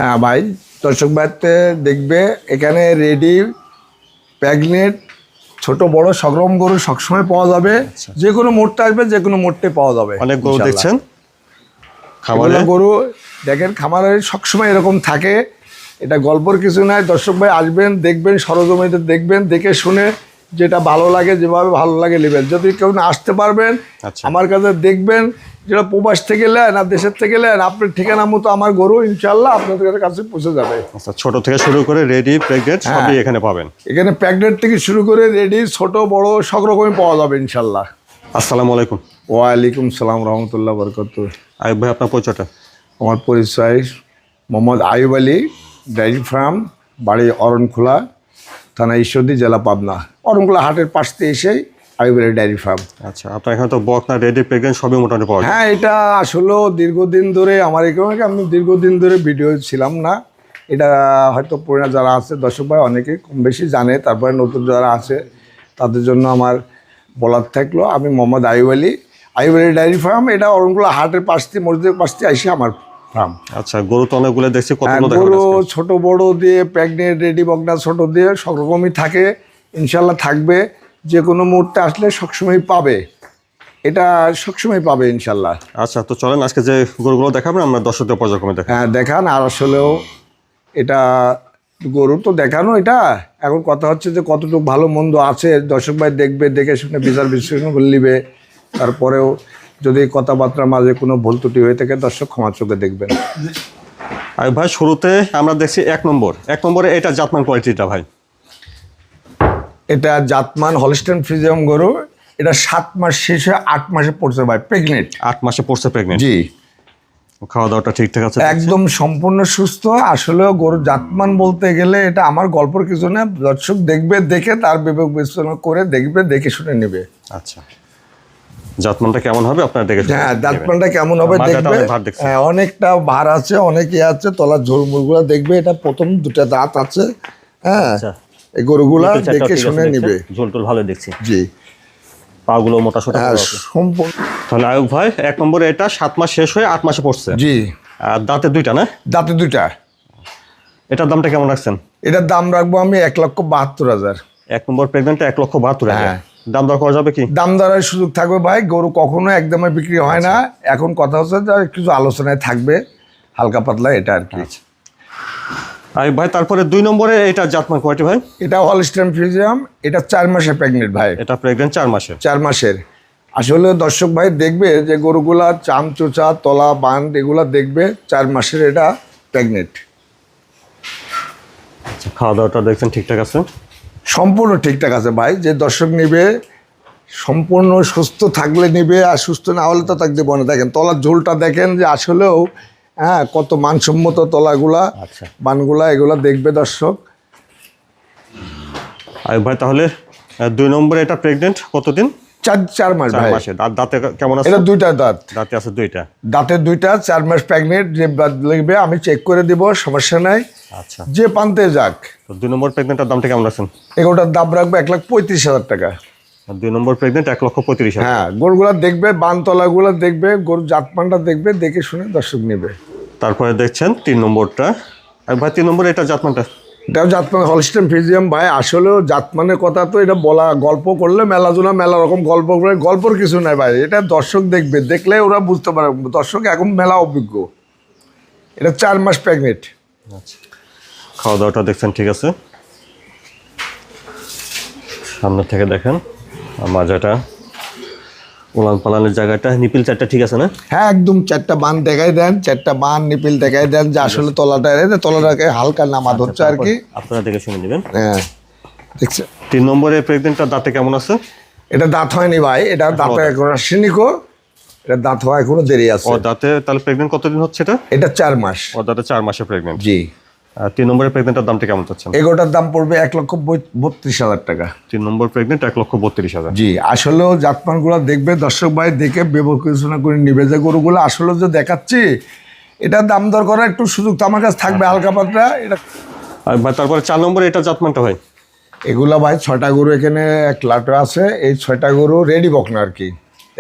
হ্যাঁ ভাই, দর্শক ভাইতে দেখবে এখানে রেডি প্রেগনেন্ট ছোট বড় সব রকম গরু সবসময় পাওয়া যাবে। যে কোনো মোড়টা আসবে, যে কোনো মোড়টে পাওয়া যাবে। অনেক গরু দেখছেন খামারে, গরু দেখেন খামারে সবসময় এরকম থাকে। এটা গল্পর কিছু নাই। দর্শক ভাই আসবেন, দেখবেন, সরজমিতে দেখবেন, দেখে শুনে যেটা ভালো লাগে, যেভাবে ভালো লাগে নেবেন। যদি কেউ না আসতে পারবেন আমার কাছে দেখবেন, যেটা প্রবাস থেকে নেন আর দেশের থেকে নেন, আপনার ঠিকানা মতো আমার গরু ইনশাল্লাহ আপনাদের কাছে পৌঁছে যাবে। ছোট থেকে শুরু করে রেডি প্রেগনেন্ট সবই এখানে পাবেন। এখানে প্রেগনেন্ট থেকে শুরু করে রেডি ছোট বড় সব রকমই পাওয়া যাবে ইনশাল্লাহ। আসসালামু আলাইকুম। ওয়ালাইকুম সালাম রহমতুল্লাহ বরকাতুহ। আয়ুব ভাই, আপনার পরিচয়টা? আমার পরিচয় মোহাম্মদ আয়ুব আলী, ডেয়ারি ফার্ম, বাড়ি অরণখোলা, থানা ঈশ্বরদী, জেলা পাবনা। অরণখোলা হাটের পাশ দিয়ে এসেই আয়ুব আলী ডেয়ারি ফার্ম। আচ্ছা, আপনার এখানে তো বকনা রেডি প্রেগনেন্ট সবই মোটামুটি পাওয়া যায়। হ্যাঁ, এটা আসলেও দীর্ঘদিন ধরে আমার এখানে আমি দীর্ঘদিন ধরে ভিডিও ছিলাম না। এটা হয়তো পুরোনো যারা আছে দর্শক ভাই অনেকে কম বেশি জানে, তারপরে নতুন যারা আছে তাদের জন্য আমার বলার থাকলো, আমি মোহাম্মদ আয়ুব আলী, আয়ুব আলী ডেয়ারি ফার্ম। এটা অরণখোলা হাটের পাশ দিয়ে, মসজিদের পাশ দিয়ে এসে আমার ফার্ম। আচ্ছা, গরু তো অনেকগুলো দেখছি। গরু ছোট বড় দিয়ে প্রেগনেন্ট রেডি বকনা ছোট দিয়ে সব রকমই থাকে, ইনশাল্লাহ থাকবে। যে কোনো মুহূর্তে আসলে সবসময় পাবে, এটা সবসময় পাবে ইনশাল্লাহ। আচ্ছা, তো চলেন আজকে যে গরুগুলো দেখাবেন আমরা দর্শকদের পর্যায়ক্রমে দেখাই। হ্যাঁ দেখান। আর আসলেও এটা গরু তো দেখানো, এটা এখন কথা হচ্ছে যে কতটুকু ভালো মন্দ আছে দর্শক ভাই দেখবে, দেখে শুনে বিচার বিশ্লেষণ করে নিবে। তারপরেও যদি কথাবার্তার মাঝে কোনো ভুল ত্রুটি হয়ে থাকে দর্শক ক্ষমা চোখে দেখবেন। আর ভাই শুরুতে আমরা দেখছি এক নম্বরে এটা জাতমান কোয়ালিটিটা ভাই। এটা জাতমান হলস্টেইন ফ্রিজিয়ান গরু। এটা 7 মাস শেষে 8 মাসে পড়ছে ভাই, প্রেগনেন্ট। 8 মাসে পড়ছে প্রেগনেন্ট। জি, খাওয়া দাওয়াটা ঠিকঠাক আছে? একদম সম্পূর্ণ সুস্থ। আসলেও গরু জাতমান বলতে গেলে এটা আমার গল্পের কিছু না, দর্শক দেখবে, দেখে তার বিবেক বিবেচনা করে দেখবে, দেখে শুনে নেবে। আচ্ছা, জাতমানটা কেমন হবে আপনারা দেখে? হ্যাঁ, জাতমানটা কেমন হবে দেখবে। হ্যাঁ, অনেকটা ভার আছে, অনেক আছে, তলার ঝোলমুলগুলো দেখবে। এটা প্রথম 2টা দাঁত আছে। হ্যাঁ, এই গরুগুলা দেখে শুনে নিবে। ঝোলটোল ভালো দেখছি। জি, পাগুলো মোটা সোটা। সম্পূর্ণ। তাহলে আয়ুব ভাই 1 নম্বরে এটা 7 মাস শেষ হয়ে 8 মাসে পড়ছে। জি, আর দাঁতে 2টা না? দাঁতে 2টা। এটার দামটা কেমন রাখছেন? এটার দাম রাখবো আমি 1,72,000। 1 নম্বর প্রেগনেন্টে 1,72,000। দাম দর করা যাবে কি? দাম দরের সুযোগ থাকবে ভাই। গরু কখনো একদমে বিক্রি হয় না। এখন কথা হচ্ছে যে কিছু আলোচনায় থাকবে হালকা পাতলা, এটা আর কি। আয়ুব ভাই তারপরে 2 নম্বরে এটা জাতমান কোয়ালিটি ভাই। এটা হলস্টেইন ফ্রিজিয়ান। এটা 4 মাসে প্রেগনেন্ট ভাই। এটা প্রেগনেন্ট 4 মাসে। 4 মাসের। আসলে দর্শক ভাই দেখবে যে গরুগুলা চাম চোচা তলা বান এগুলা দেখবে 4 মাসের এটা প্রেগনেন্ট। আচ্ছা, খাওয়া দাওয়াটা দেখছেন ঠিকঠাক আছে? সম্পূর্ণ ঠিকঠাক আছে ভাই। যে দর্শক নিবে সম্পূর্ণ সুস্থ থাকলে নিবে, আর সুস্থ না হলে তো তাকে দেবো না। দেখেন তলার ঝোলটা দেখেন যে আসলেও হ্যাঁ কত মানসম্মত তলাগুলা, বানগুলা, এগুলা দেখবে দর্শক। আয়ুব ভাই তাহলে 2 নম্বরে এটা প্রেগনেন্ট কতদিন? 4 মাস ভাই। দাঁতে কেমন আছে? এটা 2টা দাঁত। দাঁতে আছে 2টা। দাঁতে 2টা, 4 মাস প্রেগনেন্ট। যে লিখবে আমি চেক করে দিব, সমস্যা নাই। আচ্ছা, যে পান্তে যাক। তো 2 নম্বর প্রেগনেন্টের দামটা কেমন আছেন? এগুলোটার দাম রাখবে 1,35,000 টাকা। 2 নম্বর প্রেগনেন্ট 1,35,000। হ্যাঁ, গরুগুলা দেখবে, বানতলাগুলা দেখবে, গরুর জাতমানটা দেখবে, দেখে শুনে দর্শক নেবে। তারপরে দেখছেন 3 নম্বরটা। আর ভাই 3 নম্বরে এটা জাতমানটা? এটাও জাতমান হলস্টেইন ফ্রিজিয়ান ভাই। আসলেও জাতমানের কথা তো এটা বলা, গল্প করলে মেলা রকম গল্প করে, গল্পর কিছু নাই ভাই। এটা দর্শক দেখবে, দেখলে ওরা বুঝতে পারে। দর্শক এখন মেলা অভিজ্ঞ। এটা 4 মাস প্রেগনেন্ট। আচ্ছা, খাওয়া দাওয়াটা দেখছেন ঠিক আছে? সামনে থেকে দেখেন মাজাটা, উলান পালানের জায়গাটা, নিপিল 4টা ঠিক আছে না? হ্যাঁ, একদম 4টা বান দেখাই দেন, 4টা বান নিপিল দেখাই দেন যে আসলে তলাটাকে হালকা নামাদ হচ্ছে আর কি। আপনারা দেখে শুনে নেবেন। হ্যাঁ, দেখছে। 3 নম্বরে প্রেগনেন্টটা দাঁতে কেমন আছে? এটা দাঁত হয়নি ভাই। এটা দাঁতে এখন আসেনিকো। এটা দাঁত হওয়া এখনো দেরি আছে। ও দাঁতে তাহলে প্রেগনেন্ট কতদিন হচ্ছে এটা? এটা 4 মাস। ও দাঁতে 4 মাসে প্রেগনেন্ট। জি। 3 নম্বরের প্রেগনেন্টের দামটা কেমন চাচ্ছেন? এগুলোটার দাম পড়বে 1,32,000 টাকা। 3 নম্বর প্রেগনেন্ট 1,32,000। জি, আসলেও জাতমানগুলো দেখবে দর্শক ভাই, দেখে বিবেচনা করে নিবে যে গরুগুলো আসলে যে দেখাচ্ছি এটা দাম দর করার একটু সুযোগ তো আমার কাছে থাকবে হালকা পাতলা। এটা আর ভাই তারপরে 4 নম্বরে এটা জাতমানটা ভাই। এগুলা ভাই 6টা গরু এখানে এক লাটে আছে। এই 6টা গরু রেডি বকনা আর কি।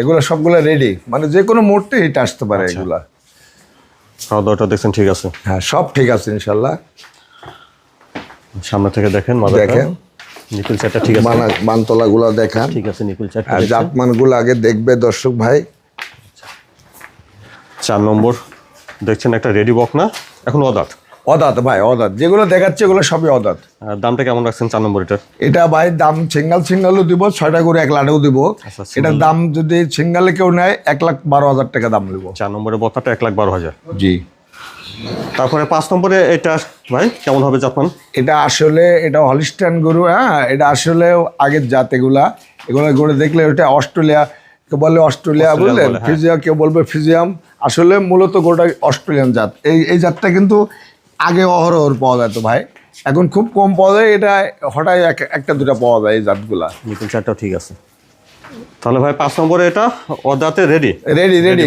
এগুলো সবগুলো রেডি, মানে যে কোনো মুহূর্তে এটা আসতে পারে। এগুলা খাওয়া দাওয়াটা দেখছেন ঠিক আছে? হ্যাঁ সব ঠিক আছে ইনশাল্লাহ। সামনে থেকে দেখেন মাজাটা, দেখেন নিপিল চারটা ঠিক আছে? মানতলাগুলো দেখান। ঠিক আছে, নিপিল চারটা আর দেখছেন। জাতমানগুলো আগে দেখবে দর্শক ভাই। 4 নম্বর দেখছেন একটা রেডি বকনা, এখন অদাঁত। অদাঁত ভাই, অদাঁত। যেগুলো দেখাচ্ছে এগুলো সবই অদাঁত। দামটা কেমন রাখছেন 4 নম্বর এটার? এটা ভাই দাম সিঙ্গেলও দিব, 6টা করে 1 লাটেও দিব। আচ্ছা, এটার দাম যদি সিঙ্গেলে কেউ নেয় 1,12,000 টাকা দাম নেব। 4 নম্বরের বকনাটা 1,12,000। জি। তারপরে 5 নম্বরে এটা ভাই কেমন হবে জাতমান? এটা আসলে এটা হলিস্টাইন গরু। হ্যাঁ, এটা আসলে আগের জাত। এগুলো গরু দেখলে ওটা অস্ট্রেলিয়া, কেউ বলে অস্ট্রেলিয়া, বুঝলেন, বলে, হ্যাঁ। ফিজিয়াম, কেউ বলবে ফিজিয়াম। আসলে মূলত গরুটা অস্ট্রেলিয়ান জাত। এই জাতটা কিন্তু আগে অহরহ পাওয়া যেত ভাই, এখন খুব কম পাওয়া যায়। এটা হঠাৎ একটা দুটা পাওয়া যায় এই জাতগুলা। নিপিল চারটাও ঠিক আছে। তাহলে ভাই 5 নম্বরে এটা অদাঁতে রেডি। রেডি।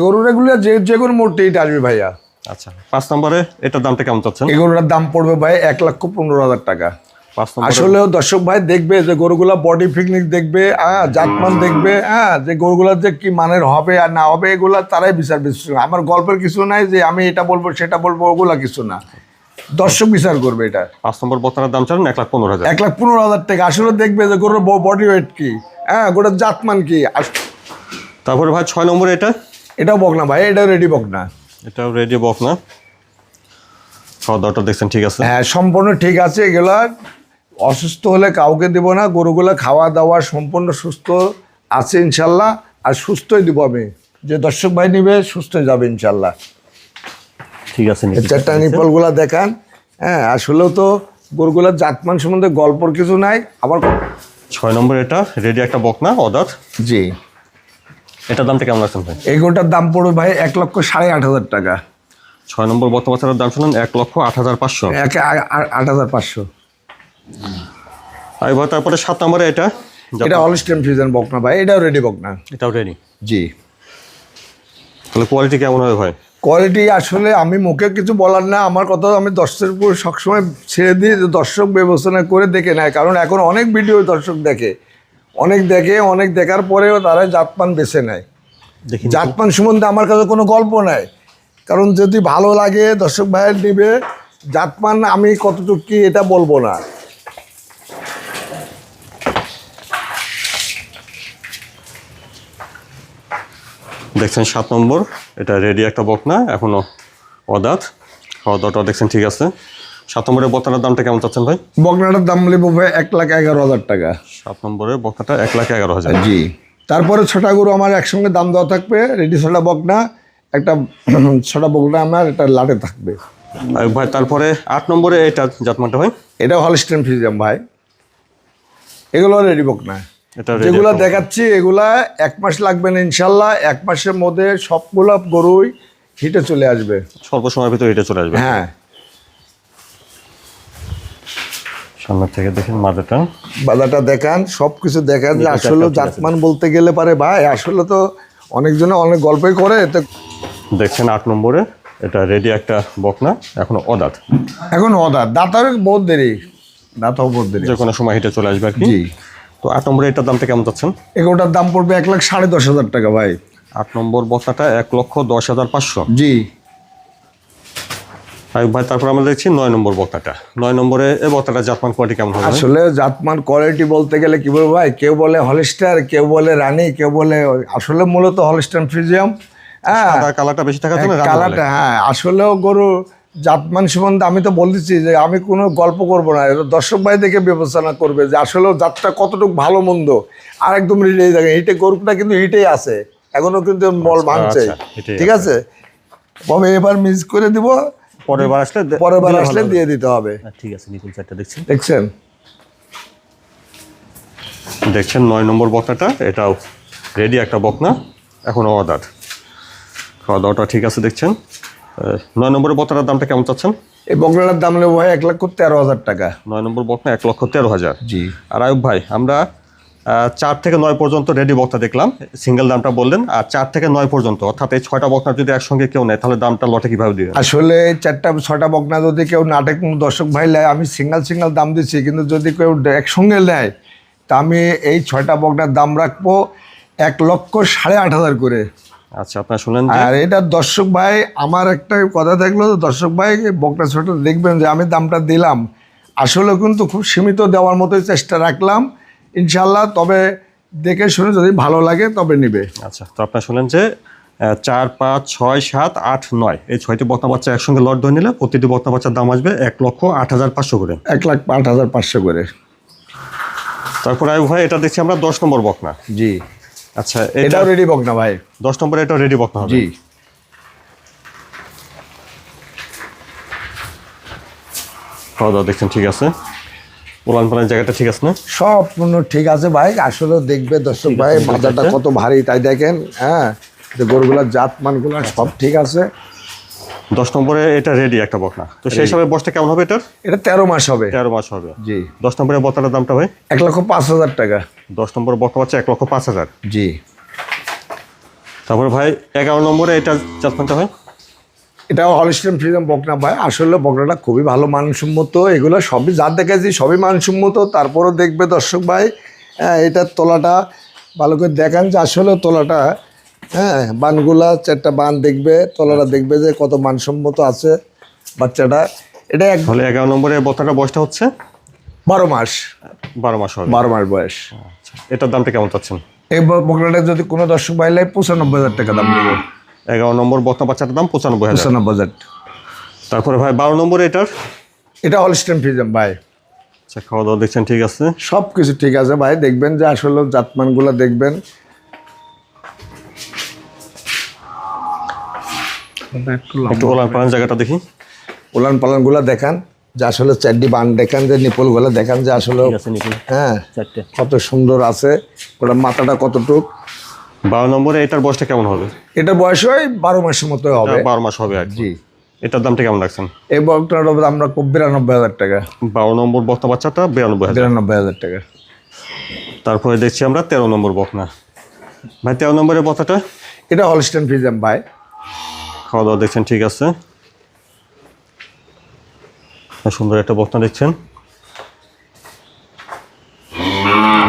গরুগুলো যে কোনো মুহূর্তে এটা আসবে ভাইয়া। আচ্ছা, 5 নম্বরে এটার দামটা কেমন চাচ্ছেন? এই গরুটার দাম পড়বে ভাই 1,15,000 টাকা। 5 নম্বরে আসলেও দর্শক ভাই দেখবে যে গরুগুলা বডি ফিটনেস দেখবে, জাতমান দেখবে, যে গরুগুলা যে কি মানের হবে আর না হবে এগুলা তারাই বিচার বিশ্লেষণ। আমার গল্পের কিছু নাই যে আমি এটা বলবো সেটা বলবো, ওগুলা কিছু না, দর্শক বিচার করবে এটা। 5 নম্বর বকনার দাম চান 1,15,000। 1,15,000 টাকা। আসলে দেখবে যে গরুর বডি ওয়েট কি, গরুর জাতমান কি। তারপরে ভাই 6 নম্বরে এটাও বকনা ভাই, এটাও রেডি বকনা। এটাও রেডি বকনা। খাওয়া দাওয়াটা দেখছেন ঠিক আছে? হ্যাঁ সম্পূর্ণ ঠিক আছে। এগুলা অসুস্থ হলে কাউকে দিব না। গরুগুলো খাওয়া দাওয়া সম্পূর্ণ সুস্থ আছে ইনশাল্লাহ। আর সুস্থই দিব আমি, যে দর্শক ভাই নিবে সুস্থই যাবে ইনশাল্লাহ। ঠিক আছে। চারটা নিপলগুলা দেখান। হ্যাঁ, আসলেও তো গরুগুলার জাতমান সম্বন্ধে গল্পর কিছু নাই। আবার 6 নম্বর এটা রেডি একটা বকনা অদাঁত। জি। এটার দামটা কেমন রাখছেন ভাই? এই গরুটার দাম পড়বে ভাই 1,08,500 টাকা। 6 নম্বর বর্তমান বাজারের দাম শুনুন 1,08,500। 8,500। আর এবার তারপরে 7 নম্বরে এটা হলস্টাইন ফ্রিজিয়ান বকনা ভাই, এটাও রেডি বকনা। এটাও রেডি। জি। তাহলে কোয়ালিটি কেমন হবে ভাই? কোয়ালিটি আসলে আমি মুখে কিছু বলার না। আমার কথা আমি দর্শকের উপর সবসময় ছেড়ে দিই, যে দর্শক বিবেচনা করে দেখে নেয়। কারণ এখন অনেক ভিডিও দর্শক দেখে, অনেক দেখার পরেও তারা জাতমান বেছে নেয়। দেখি জাতমান সম্বন্ধে আমার কাছে কোনো গল্প নাই। কারণ যদি ভালো লাগে দর্শক ভাইয়ের নিবে। জাতমান আমি কতটুকু কি এটা বলবো না। দেখছেন 7 নম্বর এটা রেডি একটা বকনা, এখনো অদাঁত। খাওয়া দাওয়াটা দেখছেন ঠিক আছে। 7 নম্বরের বকনার দামটা কেমন চাচ্ছেন ভাই? বকনাটার দাম নেব ভাই 1,11,000 টাকা। 7 নম্বরের বকনাটা 1,11,000। জি। তারপরে ছোটা গরু আমার একসঙ্গে দাম দেওয়া থাকবে। রেডি ছোটা বকনা একটা, ছোটা বকনা আমার একটা লাটে থাকবে। আর ভাই তারপরে 8 নম্বরে এটা জাতমানটা ভাই? এটা হলস্টাইন ফ্রিজিয়ান ভাই। এগুলো রেডি বকনা। এটা ready যেগুলো একটা দেখাচ্ছি এগুলা 1 মাস লাগবে না ইনশাল্লাহ। 1 মাসের মধ্যে সবগুলো গরুই হিটে চলে আসবে। স্বল্প সময়ের ভিতরে এটা চলে আসবে। হ্যাঁ। সামনে থেকে দেখেন মাথাটা। বাজারটা দেখান, সব কিছু দেখান। যে নিপল আসলে চারটাও ঠিক আছে। জাতমান বলতে গেলে পারে ভাই, আসলে তো অনেকজনে অনেক গল্পই করে। তো দেখছেন 8 নম্বরে এটা রেডি একটা বকনা, এখনো অদাঁত। এখন দাঁতার বহুত দেরি, দাঁতাও বহুত দেরি। যে কোনো সময় হিটে চলে আসবে আর কি। জি। তো 8 নম্বরে এটার দামটা কেমন চাচ্ছেন? এগুলোটার দাম পড়বে 1,10,500 টাকা ভাই। 8 নম্বর বকনাটা 1,10,500। জি। আর ভাই তারপর আমরা দেখছি 9 নম্বর বকনাটা। 9 নম্বরে এই বকনাটা জাতমান কোয়ালিটি কেমন হবে? আসলে জাতমান কোয়ালিটি বলতে গেলে কি বলবো ভাই, কেউ বলে হলস্টার, কেউ বলে রানী, কেউ বলে, আসলে মূলত হলস্টাইন ফ্রিজিয়াম। হ্যাঁ, সাদা কালারটা বেশি থাকার জন্য কালারটা। হ্যাঁ, আসলেও গরু জাতমান সম্বন্ধে আমি তো বলতেছি যে আমি কোনো গল্প করব না। এটা দর্শক ভাই দেখে বিবেচনা করবে যে আসলেও জাতটা কতটুকু ভালো মন্দ। আর একদম হিটে গরুটা কিন্তু হিটেই আছে, এখনো কিন্তু বল ভাঙছে। আচ্ছা, হিটেই ঠিক আছে, তবে এবার মিস করে দিব। পরের বার আসলে দিয়ে দিতে হবে। ঠিক আছে। নিপুল চারটা দেখছি। দেখছেন 9 নম্বর বকনাটা এটাও রেডি একটা বকনা, এখনো অদাঁত। খাওয়া দাওয়াটা ঠিক আছে দেখছেন। 9 নম্বরের বকনাটার দামটা কেমন চাচ্ছেন? এই বকনাটার দাম নেবো ভাই 1,13,000 টাকা। 9 নম্বর বকনা 1,13,000। জি। আর আয়ুব ভাই আমরা 4 থেকে 9 পর্যন্ত রেডি বকনা দেখলাম, সিঙ্গেল দামটা বললেন। আর 4 থেকে 9 পর্যন্ত অর্থাৎ এই 6টা বকনা যদি একসঙ্গে কেউ নেয় তাহলে দামটা লটে কিভাবে দিবেন? আসলে 4-6টা বকনা যদি কেউ নাটক কোনো দর্শক ভাই নেয়, আমি সিঙ্গেল দাম দিচ্ছি। কিন্তু যদি কেউ একসঙ্গে নেয় তা আমি এই 6টা বকনার দাম রাখবো 1,08,500 করে। আচ্ছা, আপনারা শুনলেন যে আর এটা দর্শক ভাই আমার একটা কথা থাকলো, দর্শক ভাই বকনা ছোটো দেখবেন যে আমি দামটা দিলাম আসলে কিন্তু খুব সীমিত দেওয়ার মতোই চেষ্টা রাখলাম ইনশাল্লাহ। তবে দেখে শুনে যদি ভালো লাগে তবে নিবে। আচ্ছা, তো আপনারা শুনলেন যে 4, 5, 6, 7, 8, 9 এই 6টি বকনা বাচ্চা একসঙ্গে লট ধরে নিলে প্রতিটি বকনা বাচ্চার দাম আসবে 1,08,500 করে। 1,08,500 করে। তারপরে আয়ু ভাই এটা দেখছি আমরা 10 নম্বর বকনা। জি, আচ্ছা, এটাও রেডি বকনা ভাই। 10 নম্বরে এটা রেডি বকনা হবে। জি, খাওয়া দাওয়া দেখছেন ঠিক আছে, উলান পালান জায়গাটা ঠিক আছে না? সব ঠিক আছে ভাই। আসলে দেখবে দর্শক ভাই মাজাটা কত ভারী তাই দেখেন। হ্যাঁ, যে গরুগুলার জাত মানগুলো সব ঠিক আছে। 10 নম্বরে এটা রেডি একটা বকনা। তো সেই হিসাবে বয়সটা কেমন হবে এটার? এটা 13 মাস হবে। 13 মাস হবে। জি, 10 নম্বরের বকনাটার দামটা ভাই? 1,05,000 টাকা। 10 নম্বর বকনা বাচ্চা 1,05,000। জি, তারপরে ভাই 11 নম্বরে এটা জাতমানটা ভাই? এটাও হলস্টাইন ফ্রিজিয়ান বকনা ভাই। আসলে বকনাটা খুবই ভালো মানসম্মত। এগুলো সবই যা দেখেছি সবই মানসম্মত। তারপরও দেখবে দর্শক ভাই, হ্যাঁ, এটার তলাটা ভালো করে দেখান যে আসলে তলাটা, হ্যাঁ, বানগুলা 4টা বান দেখবে, তলাটা দেখবে যে কত মানসম্মত আছে বাচ্চাটা। এটা তাহলে 11 নম্বরের বকনাটার বয়সটা হচ্ছে 12 মাস। 12 মাস হবে। 12 মাস বয়স। আচ্ছা, এটার দামটা কেমন চাচ্ছেন? এই বকনাটা যদি কোনো দর্শক ভাই লাই 95,000 টাকা দাম দেবো। 11 নম্বর বকনা বাচ্চাটার দাম 95,000। 95,000। তারপরে ভাই 12 নম্বরে এটার? এটা হলস্টাইন ফ্রিজিয়ান ভাই। আচ্ছা, খাওয়া দাওয়া দেখছেন ঠিক আছে, সব কিছু ঠিক আছে ভাই। দেখবেন যে আসলে জাতমানগুলো দেখবেন। একটু ওলান পালান জায়গাটা দেখি। উলান পালানগুলো দেখান যে আসলে 4টি বান দেখান, যে নিপলগুলো দেখান যে আসলে, ঠিক আছে নিপুল, হ্যাঁ, 4টে। কত সুন্দর আছে। ওটা মাথাটা কতটুক। 12 নম্বরে এটার বয়সটা কেমন হবে? এটা বয়স হয় 12 মাসের মতো হবে। 12 মাস হবে আর কি। জি, এটার দামটা কেমন রাখছেন? এই বকটার আমরা 92,000 টাকা। 12 নম্বর বকনা বাচ্চাটা 92,000। 93,000 টাকা। তারপরে দেখছি আমরা 13 নম্বর বকনা। ভাই 13 নম্বরের বকনাটা? এটা হলস্টাইন ফ্রিজিয়ান ভাই। খাওয়া দাওয়া দেখছেন ঠিক আছে, সুন্দর একটা বকনা দেখছেন।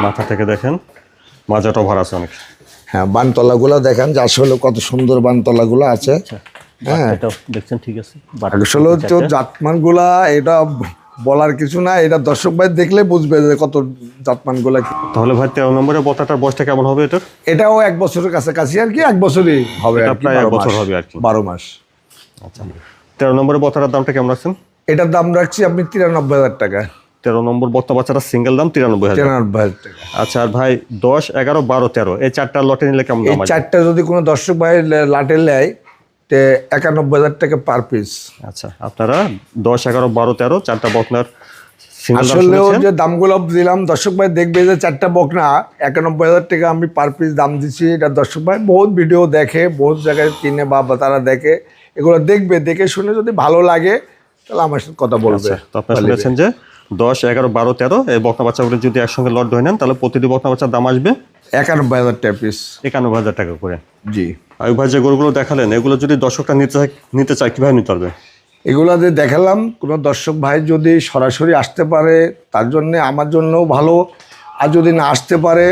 মাথা থেকে দেখেন মাজাটাও ভরা আছে অনেক। হ্যাঁ, বানতলাগুলো দেখেন যে আসলে কত সুন্দর বানতলাগুলো আছে। হ্যাঁ, এটাও দেখছেন ঠিক আছে। আসলে তো জাতমানগুলা এটা বলার কিছু না, এটা দর্শক ভাই দেখলে বুঝবে যে কত জাতমানগুলা। তাহলে ভাই 13 নম্বরের বকনাটার বয়সটা কেমন হবে এটার? এটাও 1 বছরের কাছাকাছি আর কি, 1 বছরই হবে এটা আর কি, প্রায় 1 12 বছর মাস। হবে আর কি। 12 মাস। আচ্ছা, 13 নম্বরের বকনাটার দামটা কেমন রাখছেন? এটার দাম রাখছি আপনি 93,000 টাকা। 13 নম্বর বকনা বাচ্চাটা সিঙ্গেল দাম 93,000। 93,000 টাকা। আচ্ছা, আর ভাই 10, 11, 12, 13 এই 4টা লটে নিলে কেমন এই দাম আসবে? 4টা যদি কোনো দর্শক ভাই লাটে নেয় তে 91,000 টাকা পার পিস। আচ্ছা, আপনারা 10, 11, 12, 13 4টা বকনার সিঙ্গেল দাম আসলেও শুনেছেন। যে দামগুলো দিলাম দর্শক ভাই দেখবে যে 4টা বকনা 91,000 টাকা আমি পার পিস দাম দিচ্ছি। এটা দর্শক ভাই বহুত ভিডিও দেখে, বহুত জায়গায় কিনে বা তারা দেখে, এগুলো দেখবে, দেখে শুনে যদি ভালো লাগে তাহলে আমার সাথে কথা বলবে। তো আপনারা শুনেছেন যে 10, 11, 12, 13 এই বকনা বাচ্চাগুলো যদি একসঙ্গে লট ধরে নেন তাহলে প্রতিটি বকনা বাচ্চার দাম আসবে 91,000 টাকা পিস। 91,000 টাকা করে। জি, আয়ুব ভাই যে গরুগুলো দেখালেন এগুলো যদি দর্শকরা নিতে চায় কীভাবে নিতে পারবে? এগুলো যে দেখালাম কোনো দর্শক ভাই যদি সরাসরি আসতে পারে তার জন্যে আমার জন্যও ভালো। আর যদি না আসতে পারে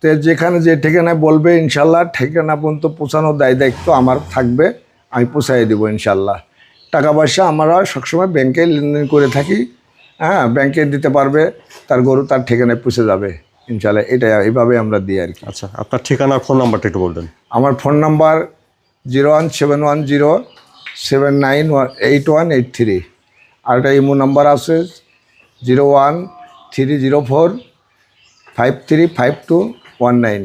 তো যেখানে যে ঠিকানায় বলবে ইনশাল্লাহ ঠিকানা পর্যন্ত পৌঁছানোর দায়িত্ব আমার থাকবে, আমি পৌঁছাই দেবো ইনশাল্লাহ। টাকা পয়সা আমরা সবসময় ব্যাংকে লেনদেন করে থাকি। হ্যাঁ, ব্যাংকে দিতে পারবে, তার গরু তার ঠিকানায় পৌঁছে যাবে ইনশাল্লাহ। এটা এইভাবে আমরা দিই আর কি। আচ্ছা, আপনার ঠিকানা ফোন নাম্বারটা একটু বলবেন। আমার ফোন নাম্বার 01710798183। আর একটা ইমো নাম্বার আছে 01304535219।